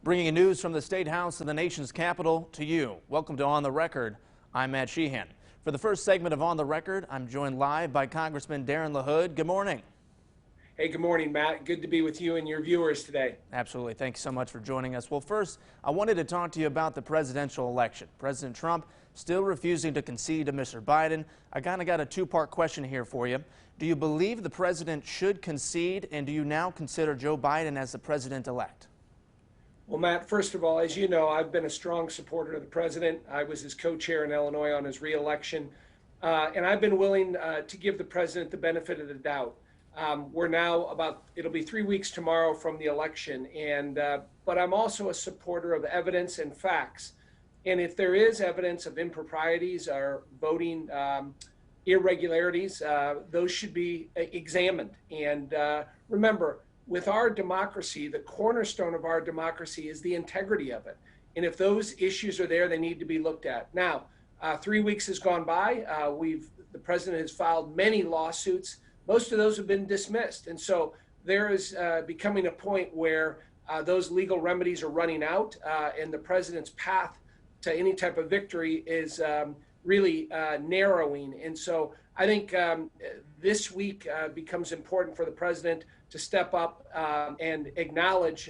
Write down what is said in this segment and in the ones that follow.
Bringing news from the State House and the nation's capital to you. Welcome to On the Record. I'm Matt Sheehan. For the first segment of On the Record, I'm joined live by Congressman Darin LaHood. Good morning. Hey, good morning, Matt. Good to be with you and your viewers today. Absolutely. Thanks so much for joining us. Well, first, I wanted to talk to you about the presidential election. President Trump still refusing to concede to Mr. Biden. I kind of got a two-part question here for you. Do you believe the president should concede, and do you now consider Joe Biden as the president-elect? Well, Matt, first of all, as you know, I've been a strong supporter of the president. I was his co-chair in Illinois on his re-election, and I've been willing to give the president the benefit of the doubt. We're now it'll be 3 weeks tomorrow from the election, but I'm also a supporter of evidence and facts. And if there is evidence of improprieties or voting irregularities, those should be examined. And remember, with our democracy, the cornerstone of our democracy is the integrity of it. And if those issues are there, they need to be looked at. Now, 3 weeks has gone by. The president has filed many lawsuits. Most of those have been dismissed. And so there is becoming a point where those legal remedies are running out, and the president's path to any type of victory is really narrowing. And so I think this week becomes important for the president to step up and acknowledge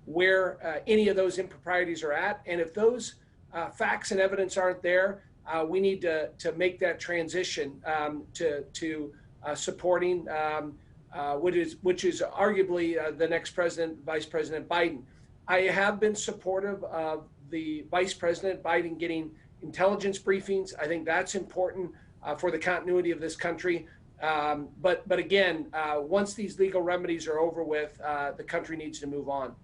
where any of those improprieties are at. And if those facts and evidence aren't there, we need to make that transition to supporting which is arguably the next president, Vice President Biden. I have been supportive of the Vice President Biden getting intelligence briefings. I think that's important for the continuity of this country. But again, once these legal remedies are over with, the country needs to move on.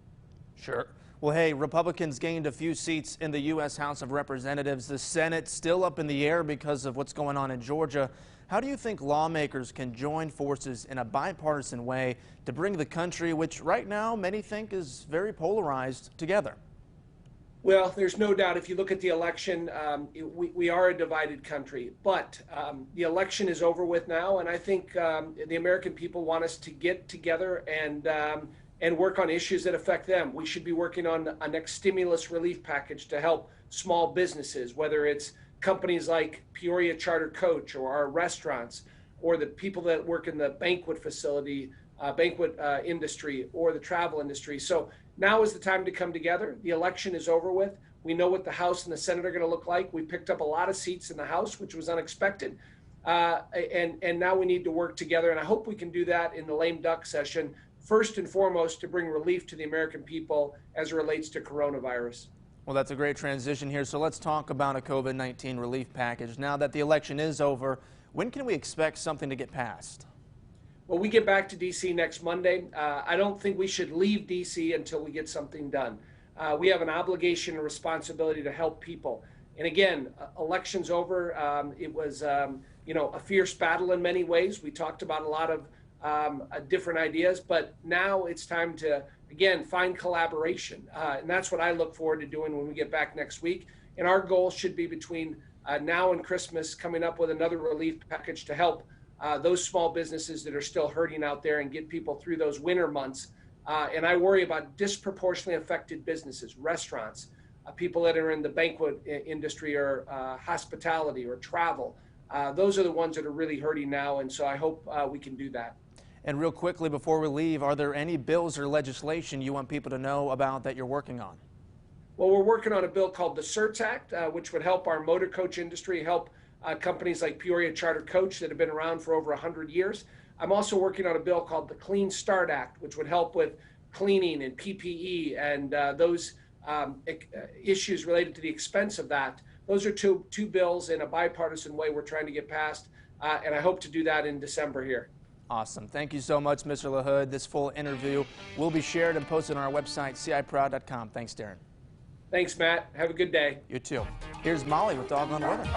Sure. Well, hey, Republicans gained a few seats in the U.S. House of Representatives. The Senate still up in the air because of what's going on in Georgia. How do you think lawmakers can join forces in a bipartisan way to bring the country, which right now many think is very polarized, together? Well, there's no doubt if you look at the election, we are a divided country, but the election is over with now, and I think the American people want us to get together and work on issues that affect them. We should be working on a next stimulus relief package to help small businesses, whether it's companies like Peoria Charter Coach or our restaurants or the people that work in the banquet industry or the travel industry. So now is the time to come together. The election is over with. We know what the House and the Senate are going to look like. We picked up a lot of seats in the House, which was unexpected. And now we need to work together. And I hope we can do that in the lame duck session, first and foremost, to bring relief to the American people as it relates to coronavirus. Well, that's a great transition here. So let's talk about a COVID-19 relief package. Now that the election is over, when can we expect something to get passed? Well, we get back to D.C. next Monday. I don't think we should leave D.C. until we get something done. We have an obligation and responsibility to help people. And again, election's over. It was, a fierce battle in many ways. We talked about a lot of different ideas, but now it's time to, again, find collaboration. And that's what I look forward to doing when we get back next week. And our goal should be between now and Christmas coming up with another relief package to help those small businesses that are still hurting out there and get people through those winter months. And I worry about disproportionately affected businesses, restaurants, people that are in the banquet industry or hospitality or travel. Those are the ones that are really hurting now. And so I hope we can do that. And real quickly before we leave, are there any bills or legislation you want people to know about that you're working on? Well, we're working on a bill called the CERTS Act, which would help our motor coach industry, help companies like Peoria Charter Coach that have been around for over 100 years. I'm also working on a bill called the Clean Start Act, which would help with cleaning and PPE and those issues related to the expense of that. Those are two bills in a bipartisan way we're trying to get passed, and I hope to do that in December here. Awesome. Thank you so much, Mr. LaHood. This full interview will be shared and posted on our website, ciproud.com. Thanks, Darin. Thanks, Matt. Have a good day. You too. Here's Molly with Doggone Weather.